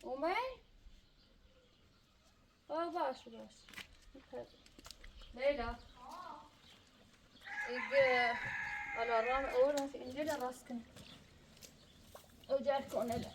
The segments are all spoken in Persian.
اومد؟ باشه لیلا اگه الارام اول في انجيل راسكن وجارك ونلا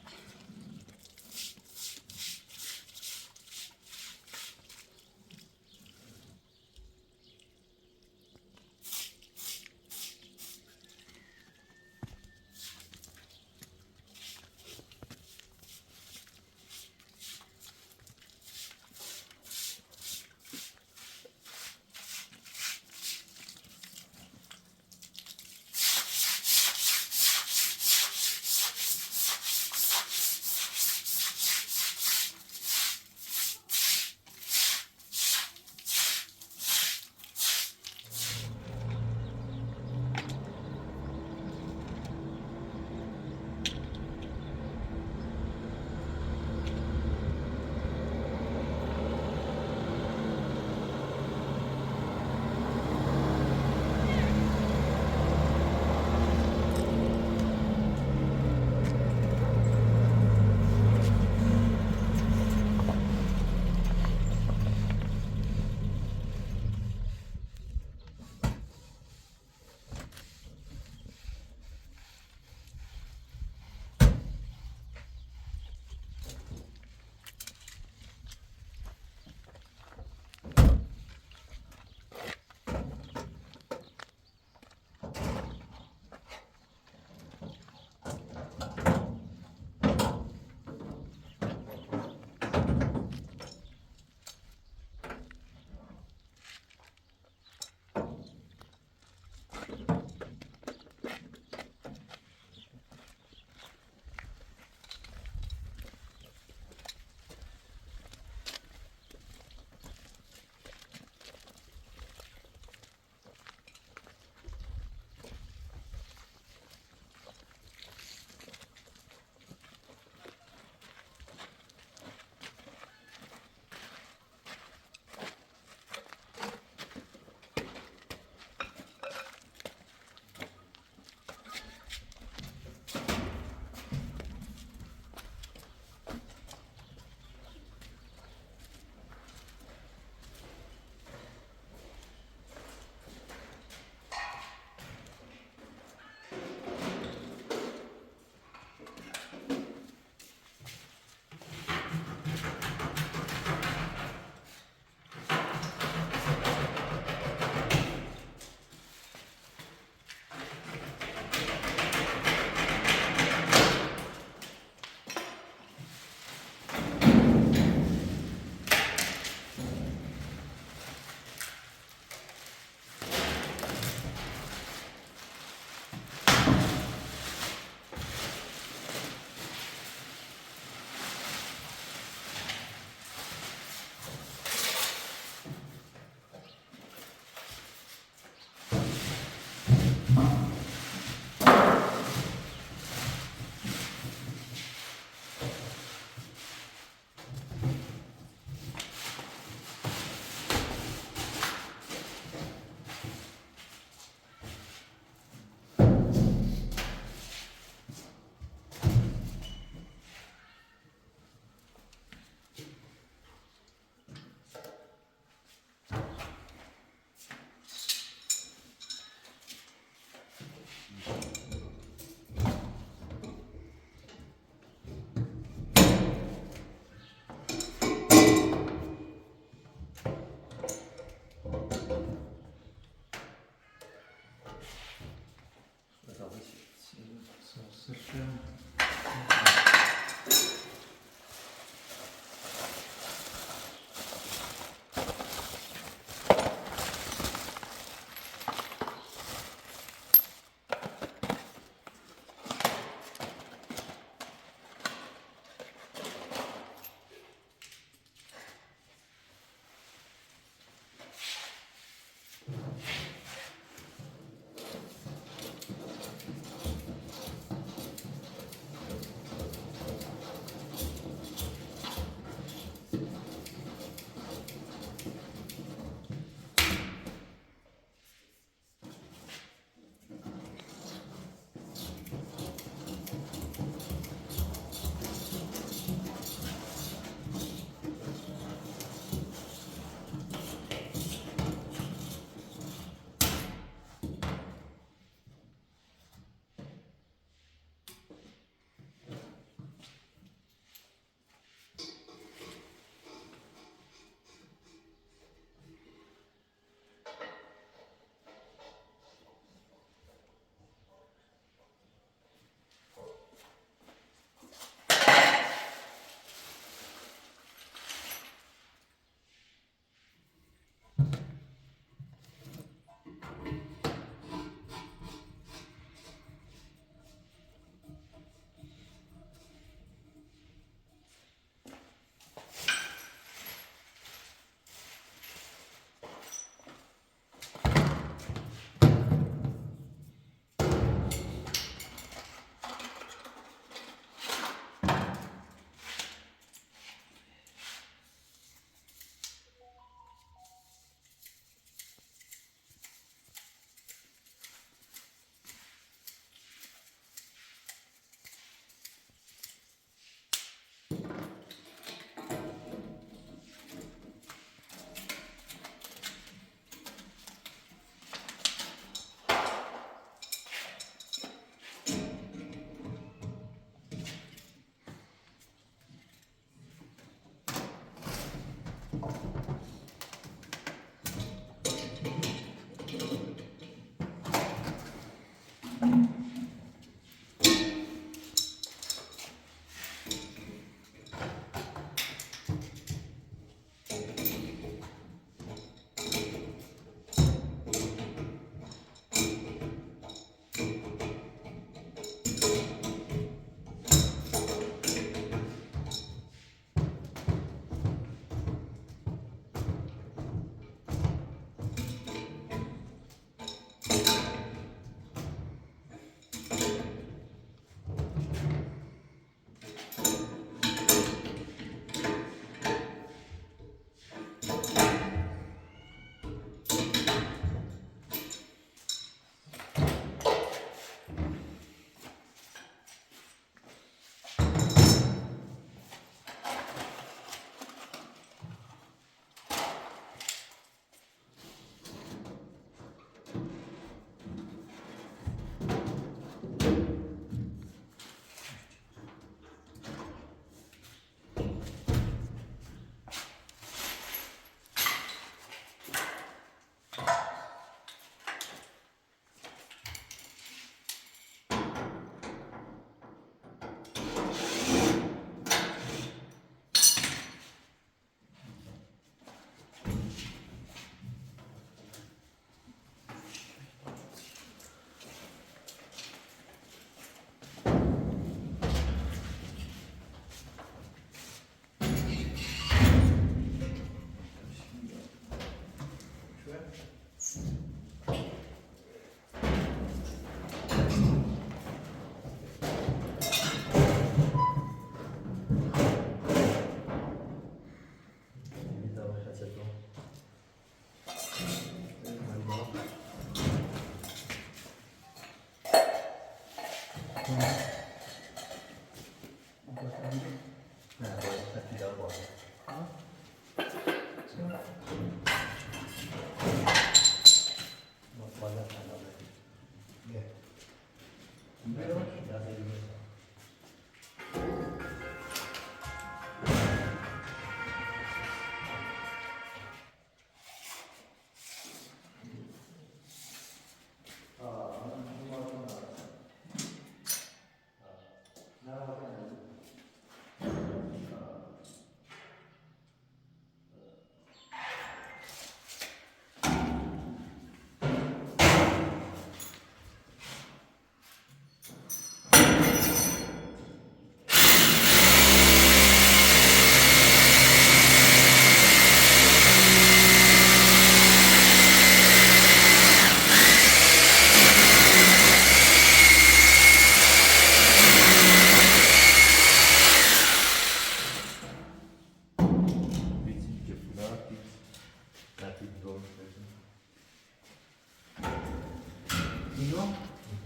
Non?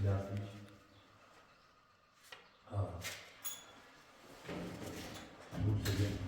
Plastik. Ah. Bu sefer.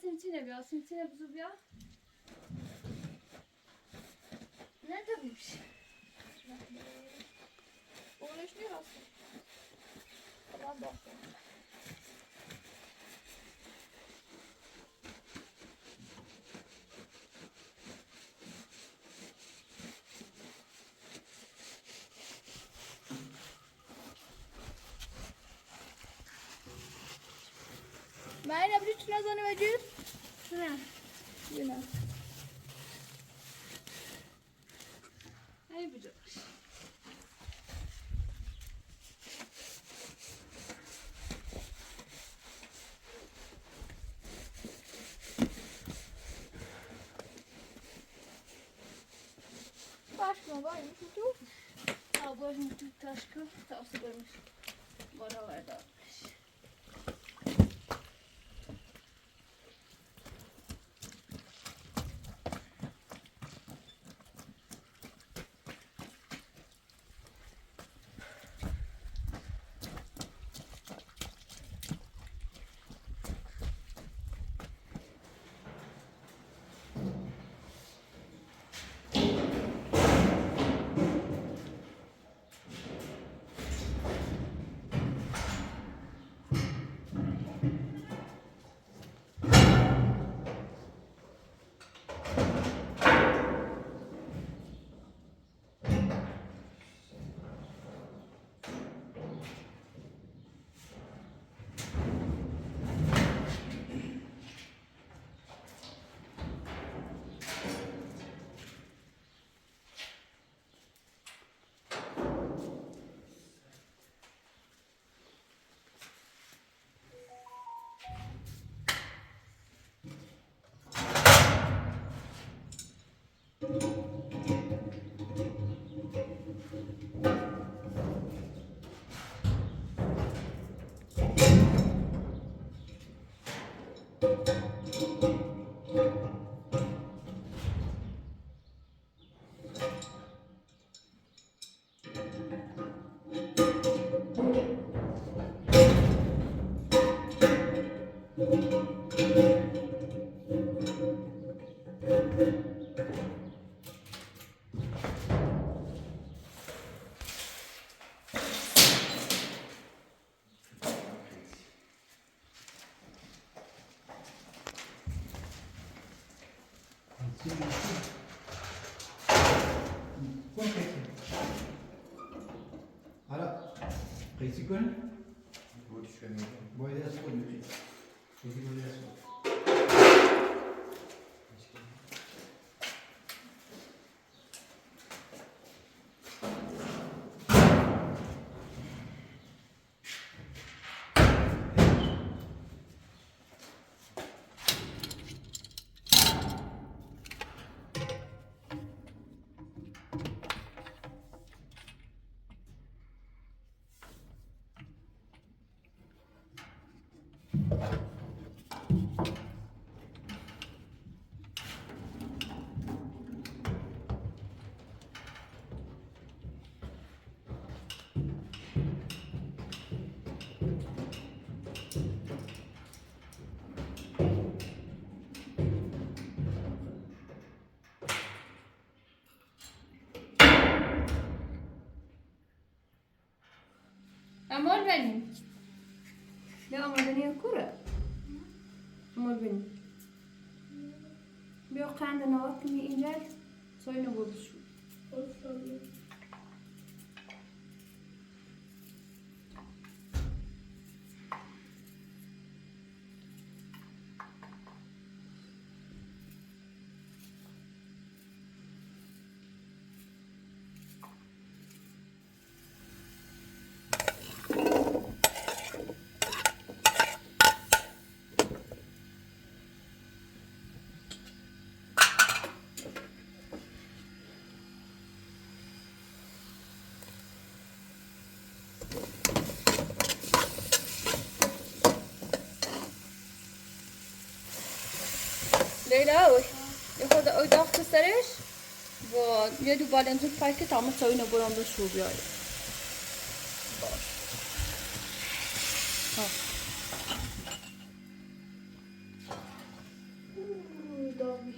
Sintine sintine buzu bir. Nerede bir şey? Uğraşmıyor aslında. Tamam bak. Meine Blüten so eine Medüse? Ja. Genau. Hey, bitte. Başka var mı? Abla şimdi taşkı taslarmış. Buralarda. قیسی کنی؟ بودش کنید. باید از خود میگی. قیسی باید از خود. Amor benim. Ne amadını kura? Amor benim. Bir o kendine bak kimi inler. Soyunu buluşu. Leyla oy. خود اوی داخت سرش و یه دو بالنزو پاکت تمام سوینه برام به شو بیاره. باش. داغی.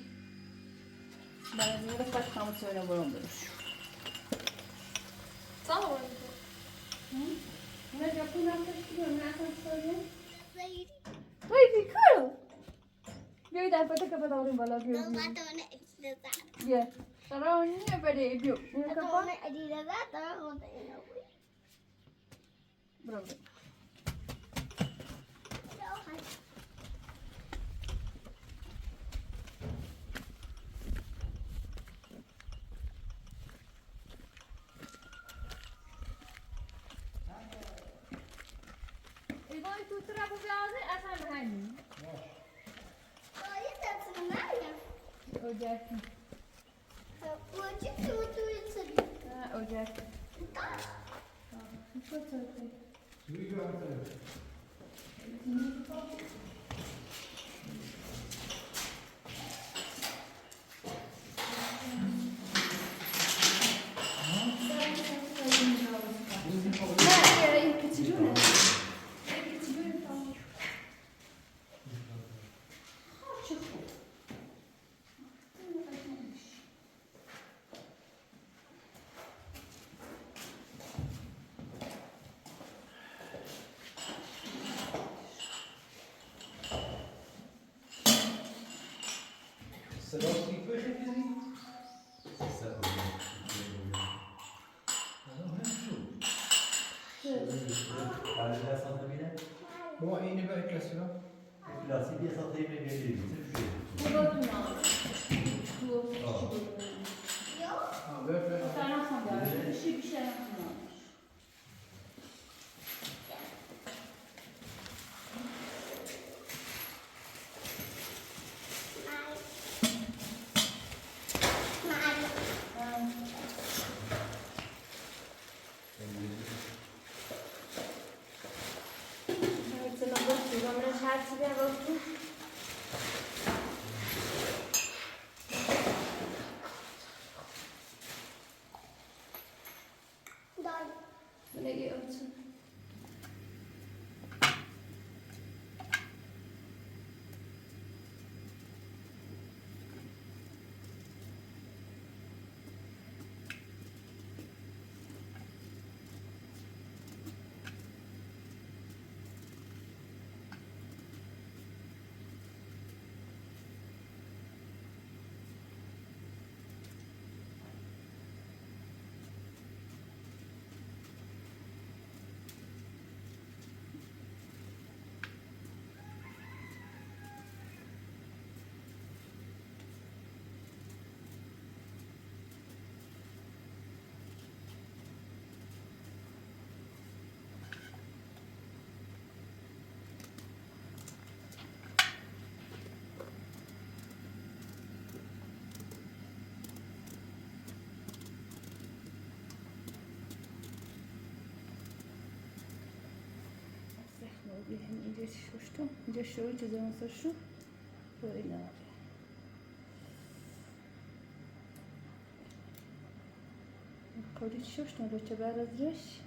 بالنزو پاکت تمام سوینه برام به شو. tamam. Ne yapıyorsun? Ne yapıyorsun? Zahiri. Haydi kal. بیایید در فتح کفت آوریم بالا بیایید دونه اجازه. بیا قرار نیه بره بیو اینو کفت دونه اجازه دارم اونجا اینو بود. برو ایوان تو ترابو بیازه اصلا همین Hayır tatlım nerede? Ocaksın. Ocak mı tuvalet? Ha ocaksın. Çok tatlı. Suyu gördüm. Ha ya kaçırıyor. صدا سیفه خیلی Ayrıca satabilir. Bu aynı bir eklasyon. Plastik diye satayım ve veririm. Bu da tuna. Bu. Yok. Ha böyle. Sen nasıl yapıyorsun? Bir şey yapıyorsun. Lagi olsun. اینجا ششتم اینجا شوی چه زمان سرشو و اینا کاری ششتم رو چه بعد از رش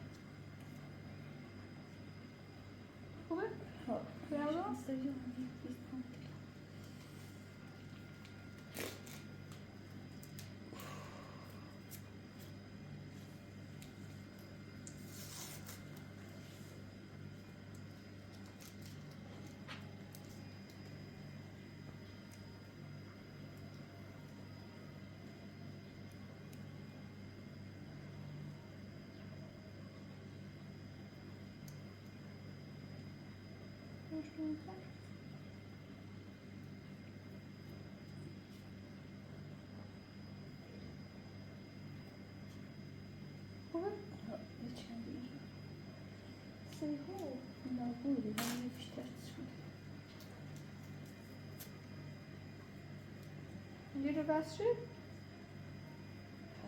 خوبه؟ ها برو. سجون خوبه؟ ها چندی سیهو نابودی من بیشتر شد اینجا رو بس شد؟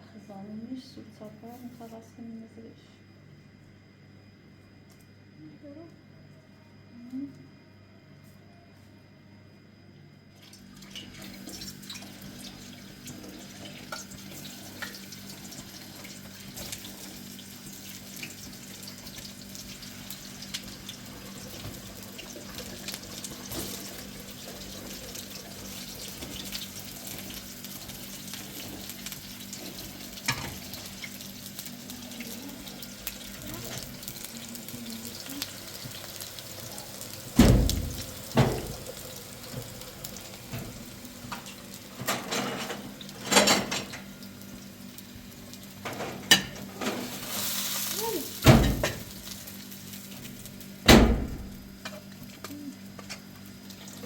خزانه سود ساپر متوسط کنیم نظرش برو.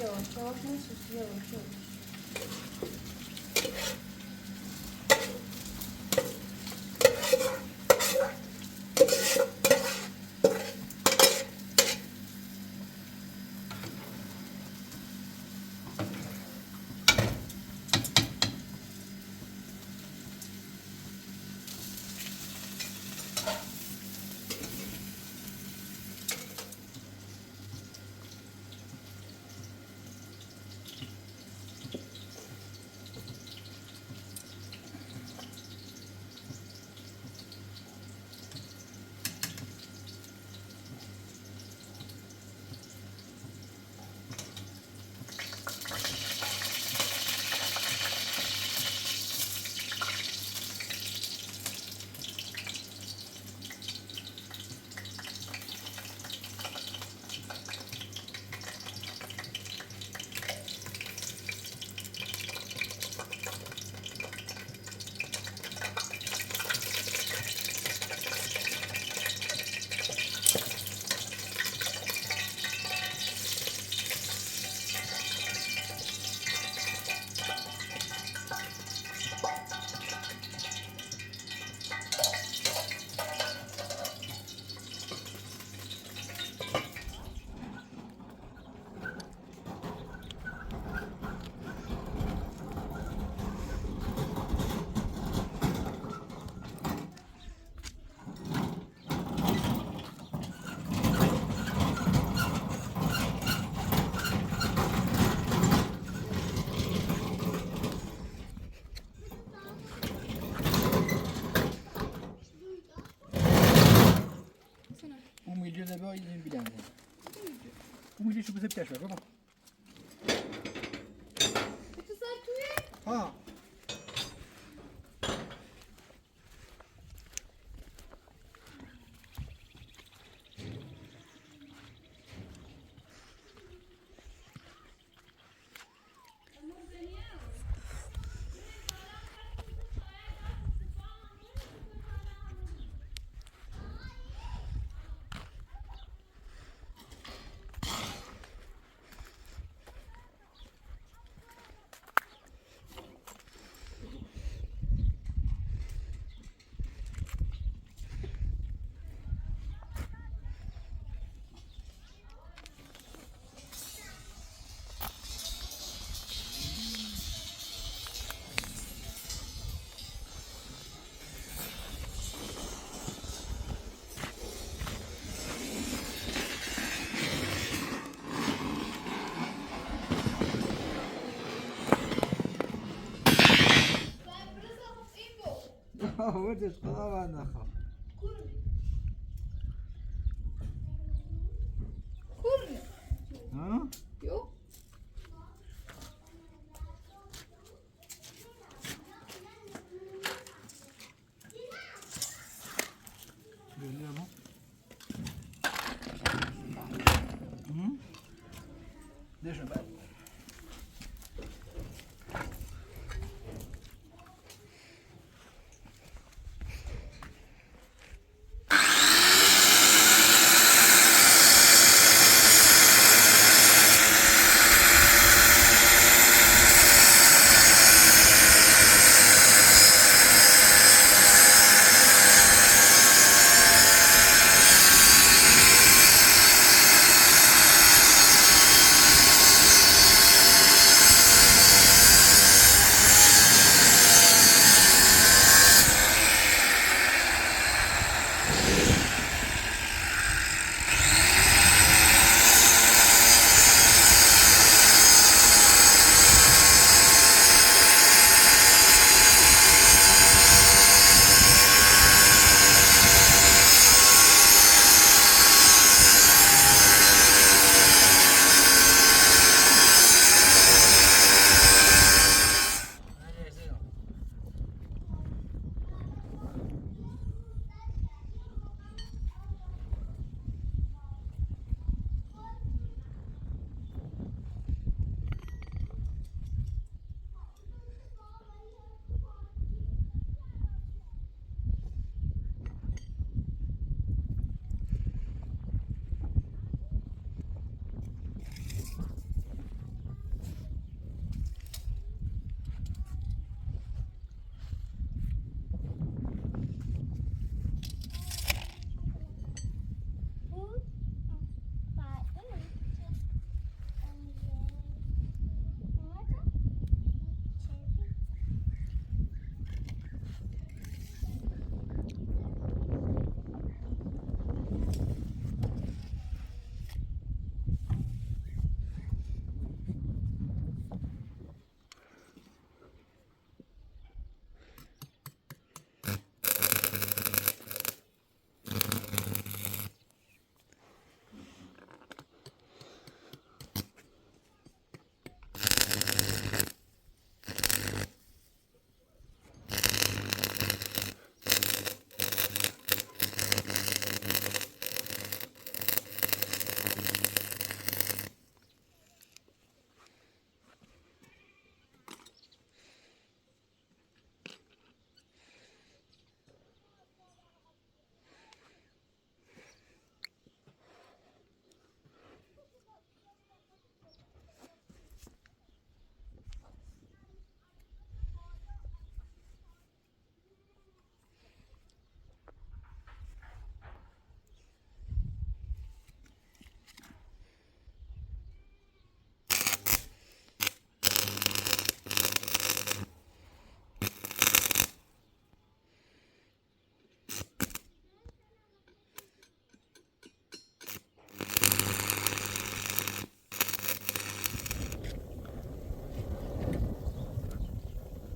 yavaş yavaş nasıl yavaş yavaş Umilce de bir ayın bilen. Umilce şu bize bir taş ver baba. Ha. آوردش خدا من نخواه Cool. ها؟ Jo. Belli ama. ده شو بعد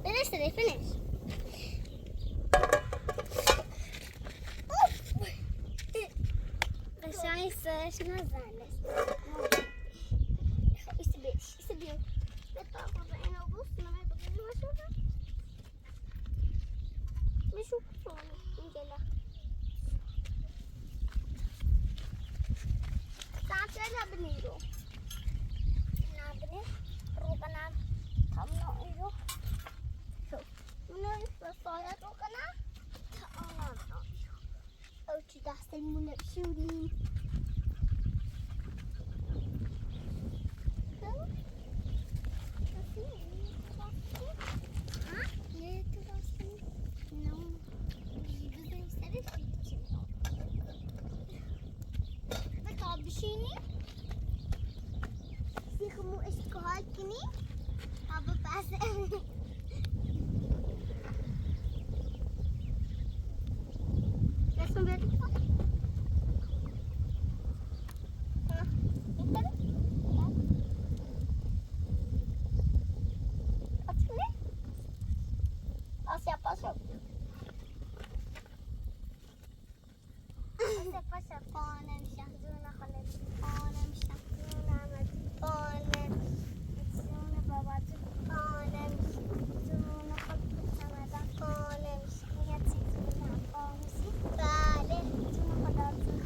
Finish today, finish. بس يعني شنو زعلت؟ يسبي بطاقة بعينه وبص ما يبغى ما شوفه ما يشوف صوني انجلا ساعتها بنيرو نابني روبنا تمنا ايرو شوف من الصايات وكنا تمنا او تحصل من بشوني Bikini, si kamu sekolah kini, apa pasal? Langsung berarti apa? Itu? Apa siapa siapa? پاشا پانه میشم جون خالد پانه میشم جون احمد پانه جون بابا پانه میشم جون خالد سمدن پانه میشم یه چیزی نفهمیسی بله جون خدا جون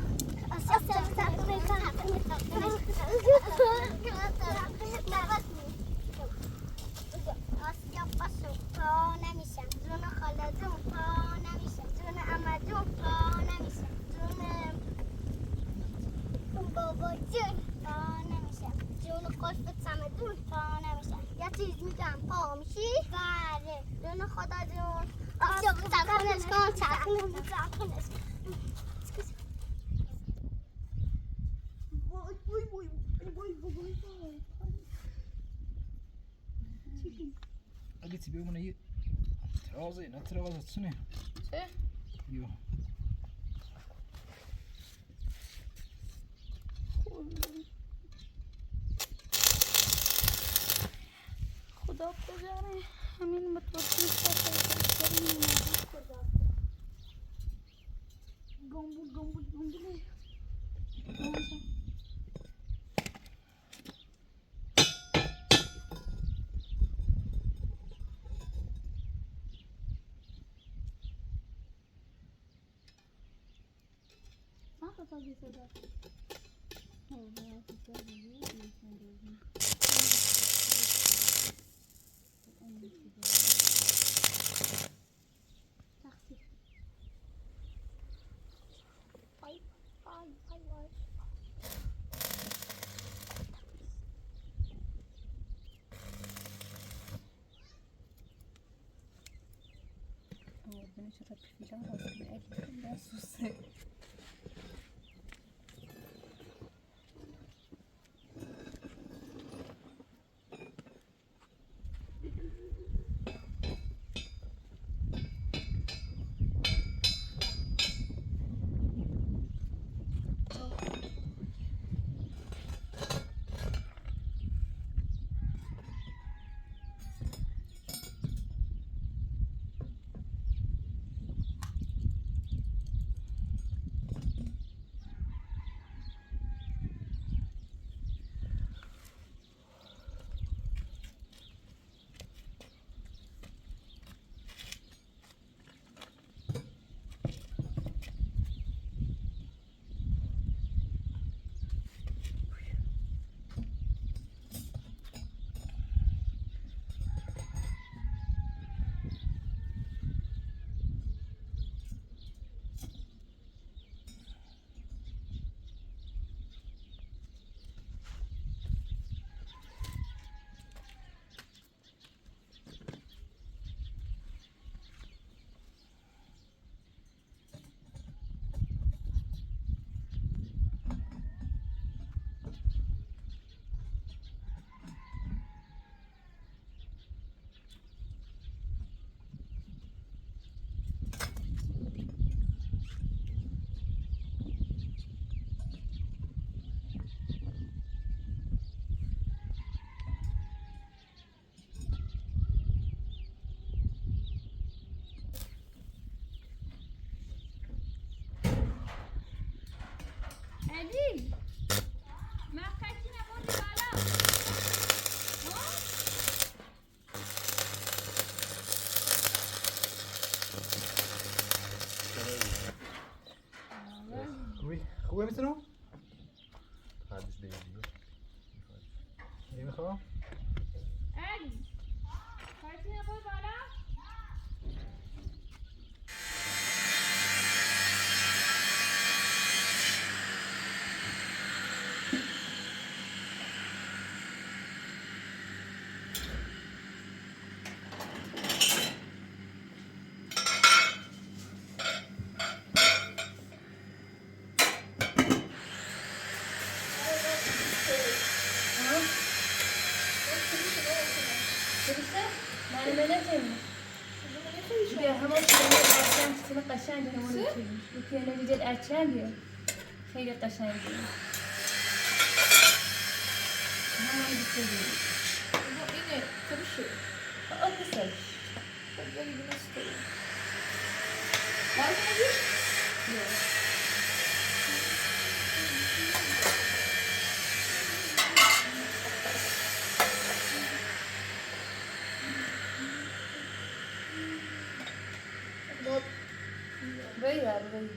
آسیاب پاشو پانه میشم جون خالد پانه میشم جون احمد پانه میشم جون بابا جون پا نمیشم جون قلب چمدون پا نمیشم یه چیز میگم پا میشی؟ بله جون خدا جون آسیاب چرخونش کن چرخونش قلت بيومنا ي ترازي نترازي تسنه چه؟ يو خدا کجاره همین متوجه خدا گمبول tabii Seda. Beni çok tepkiden aslında eklemden susayım. Ali, makan apa di dalam? خوبه میتونم؟ بعدش بگیر دیگه. نمیخوام؟ Ali, makan apa di dalam? بیا همون چیزی قشنگ همون چیزی که نمی‌دید ارچنگه خیلی قشنگه همون چیزی Bu yine karışıyor. o kısa Böyle bir nasıl koyayım? var mı bir Yok. بایی بر بایی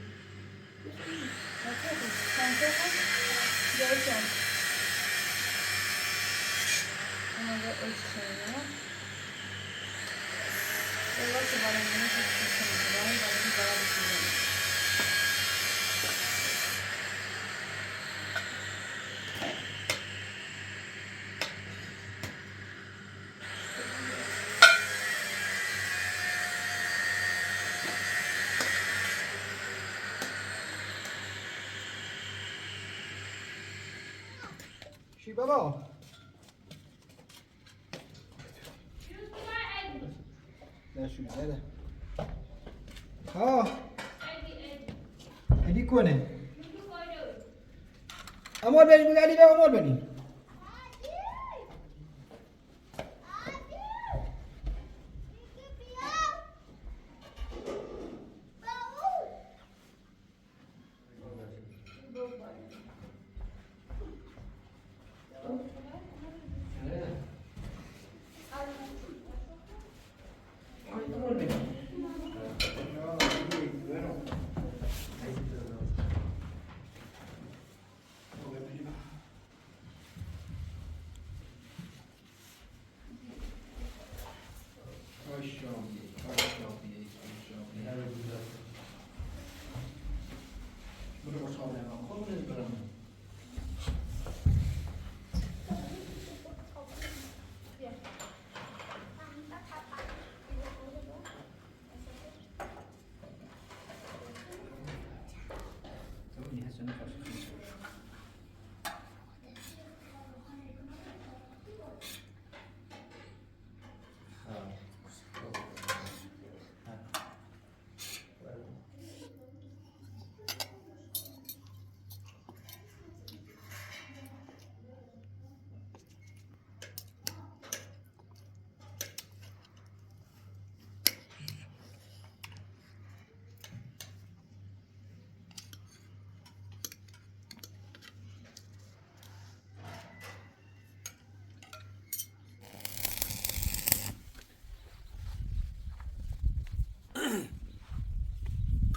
منطقه جایشان اما با اشترا والله که بالا منو کشتم بالا بالا بشینم چی بابا؟ نه شو نه ها ادی کنه امال بریم بگه علی بگه امال بریم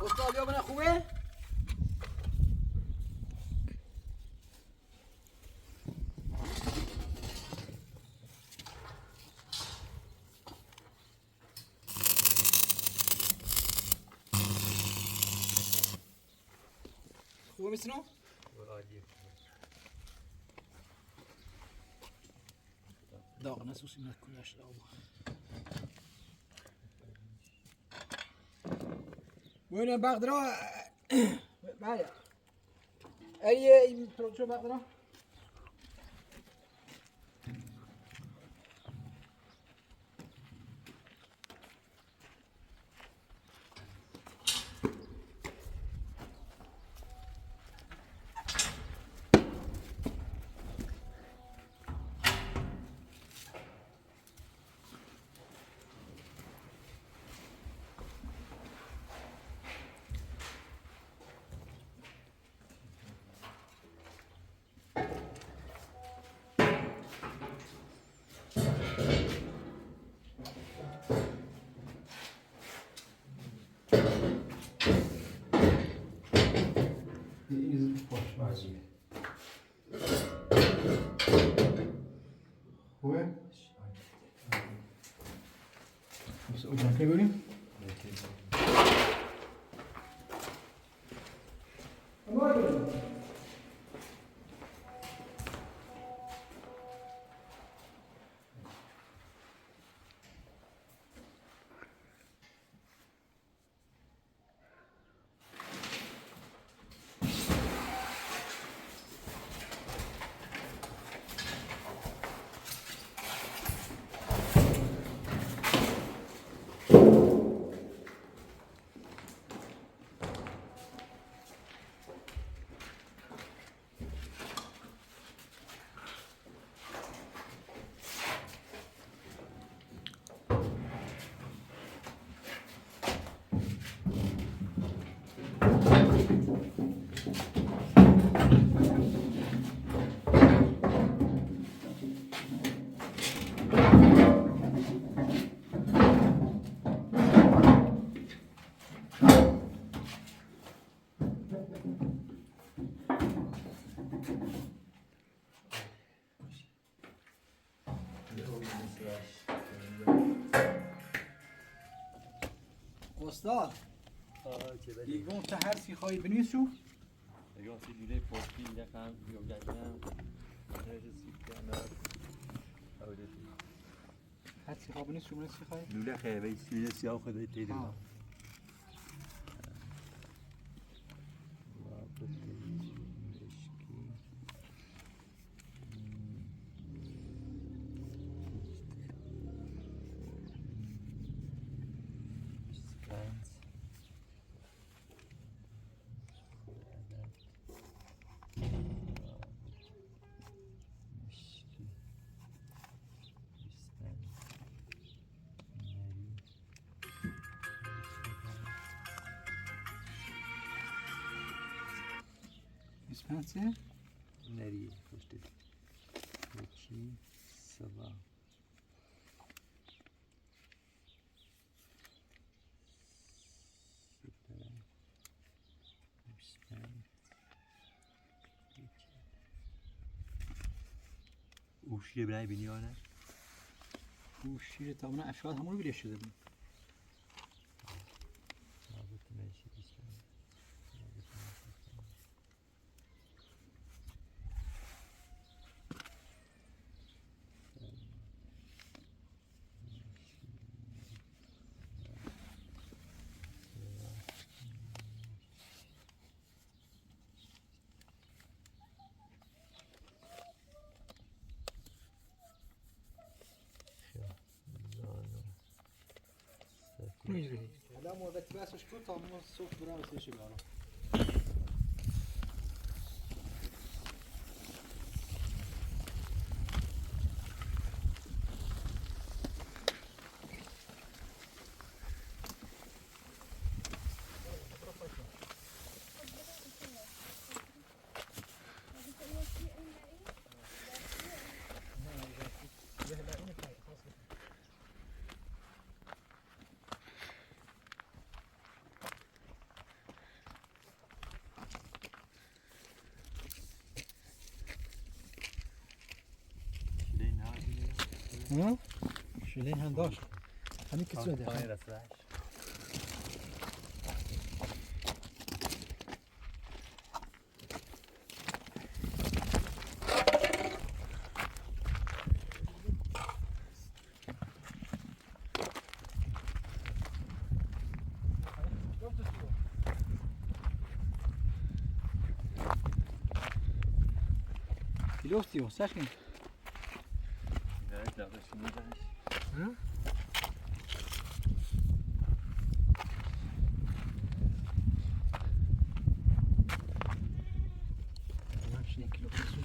استاد یا من خوبه؟ خوبه میسنو؟ عالیه. داغ نسوسی نکنش داغ وين بقدرة معايا اي شو بقدرة خوبه؟ بس اجرام که بریم؟ استاد آه چه بدی دیگه تا هر چی خواهی بنویس شو اگه سی لوله پوستی یکم بیوگردم هرچی سیکنه اولتی هر چی خواهی بنویس شو من چی خواهی لوله خیلی لوله سیاه خدای تیدیم آه. اسمه نری پشتی یکی سبا اوشی برای بینی آنه او شیر تمام افراد همون رو بیله شده بود رابط نشی بیشتر میجوری حالا موقتی بسش کن تا ما صبح برام سیشی برام ها شلین هم داشت همین که سوده پایین رسولش کیلوستی و سشکن نه داشتی میدنش ها همچنین کیلو کسو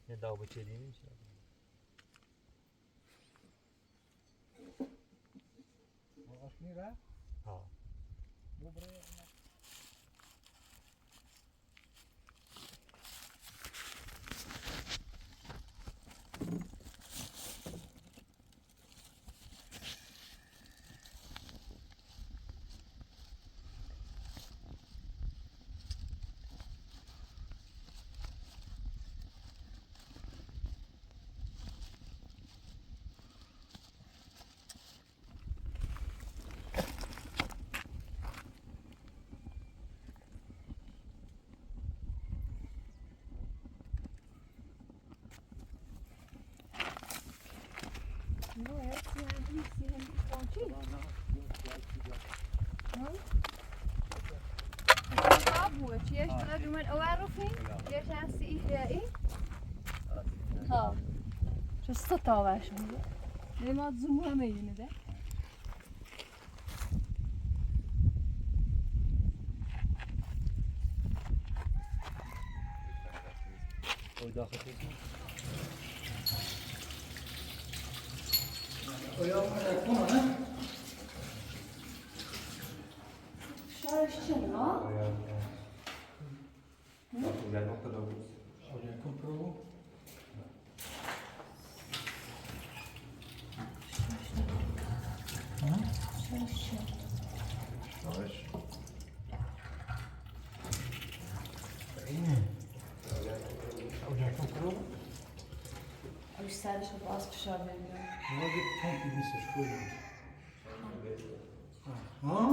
یه داو چلی میشه آقاش میره ها ببره Eerst doen we een oorloging. Eerst aan de IGI. ها شو السطا واش ليه ما تزوموها ميلين ده او داخل شارش چنا Également, t'as la bourse. Olha, comprou باش اینه اوجاکم کرو Już starszy chyba sprzedał. mogę pompi misać chuj. Ha?